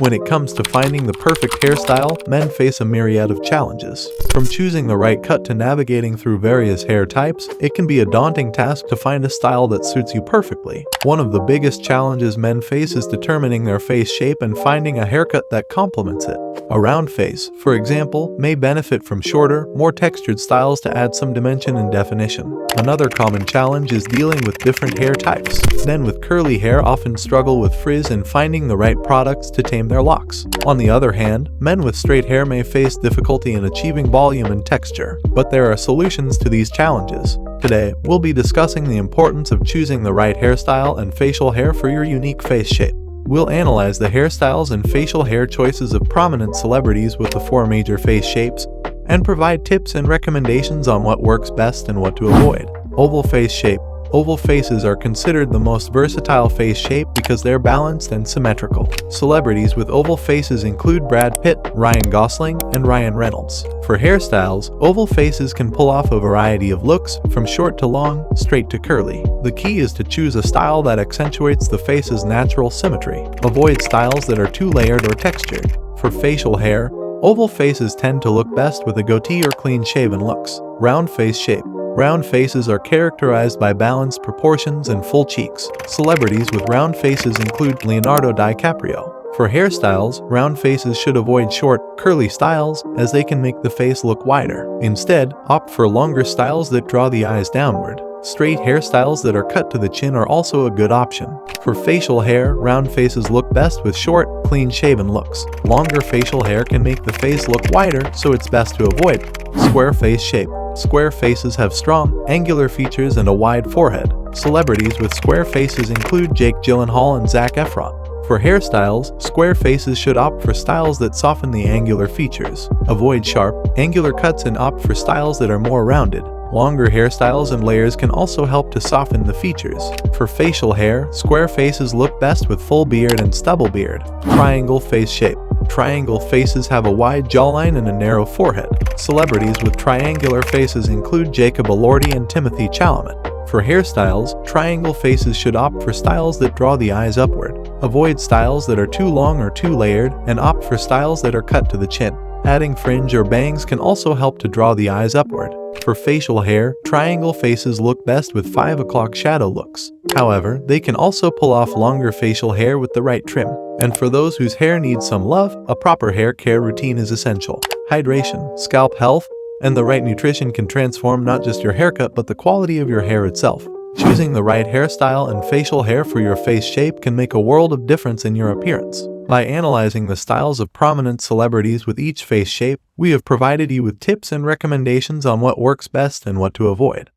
When it comes to finding the perfect hairstyle, men face a myriad of challenges. From choosing the right cut to navigating through various hair types, it can be a daunting task to find a style that suits you perfectly. One of the biggest challenges men face is determining their face shape and finding a haircut that complements it. A round face, for example, may benefit from shorter, more textured styles to add some dimension and definition. Another common challenge is dealing with different hair types. Men with curly hair often struggle with frizz and finding the right products to tame their locks. On the other hand, men with straight hair may face difficulty in achieving volume and texture, but there are solutions to these challenges. Today, we'll be discussing the importance of choosing the right hairstyle and facial hair for your unique face shape. We'll analyze the hairstyles and facial hair choices of prominent celebrities with the 4 major face shapes, and provide tips and recommendations on what works best and what to avoid. Oval face shape. Oval faces are considered the most versatile face shape because they're balanced and symmetrical. Celebrities with oval faces include Brad Pitt, Ryan Gosling, and Ryan Reynolds. For hairstyles, oval faces can pull off a variety of looks, from short to long, straight to curly. The key is to choose a style that accentuates the face's natural symmetry. Avoid styles that are too layered or textured. For facial hair, oval faces tend to look best with a goatee or clean-shaven looks. Round face shape. Round faces are characterized by balanced proportions and full cheeks. Celebrities with round faces include Leonardo DiCaprio. For hairstyles, round faces should avoid short, curly styles as they can make the face look wider. Instead, opt for longer styles that draw the eyes downward. Straight hairstyles that are cut to the chin are also a good option. For facial hair, round faces look best with short, clean-shaven looks. Longer facial hair can make the face look wider, so it's best to avoid. Square face shape. Square faces have strong, angular features and a wide forehead. Celebrities with square faces include Jake Gyllenhaal and Zac Efron. For hairstyles, square faces should opt for styles that soften the angular features. Avoid sharp, angular cuts and opt for styles that are more rounded. Longer hairstyles and layers can also help to soften the features. For facial hair, square faces look best with full beard and stubble beard. Triangle face shape. Triangle faces have a wide jawline and a narrow forehead. Celebrities with triangular faces include Jacob Elordi and Timothy Chalamet. For hairstyles, triangle faces should opt for styles that draw the eyes upward. Avoid styles that are too long or too layered, and opt for styles that are cut to the chin. Adding fringe or bangs can also help to draw the eyes upward. For facial hair, triangle faces look best with 5 o'clock shadow looks. However, they can also pull off longer facial hair with the right trim. And for those whose hair needs some love, a proper hair care routine is essential. Hydration, scalp health, and the right nutrition can transform not just your haircut but the quality of your hair itself. Choosing the right hairstyle and facial hair for your face shape can make a world of difference in your appearance. By analyzing the styles of prominent celebrities with each face shape, we have provided you with tips and recommendations on what works best and what to avoid.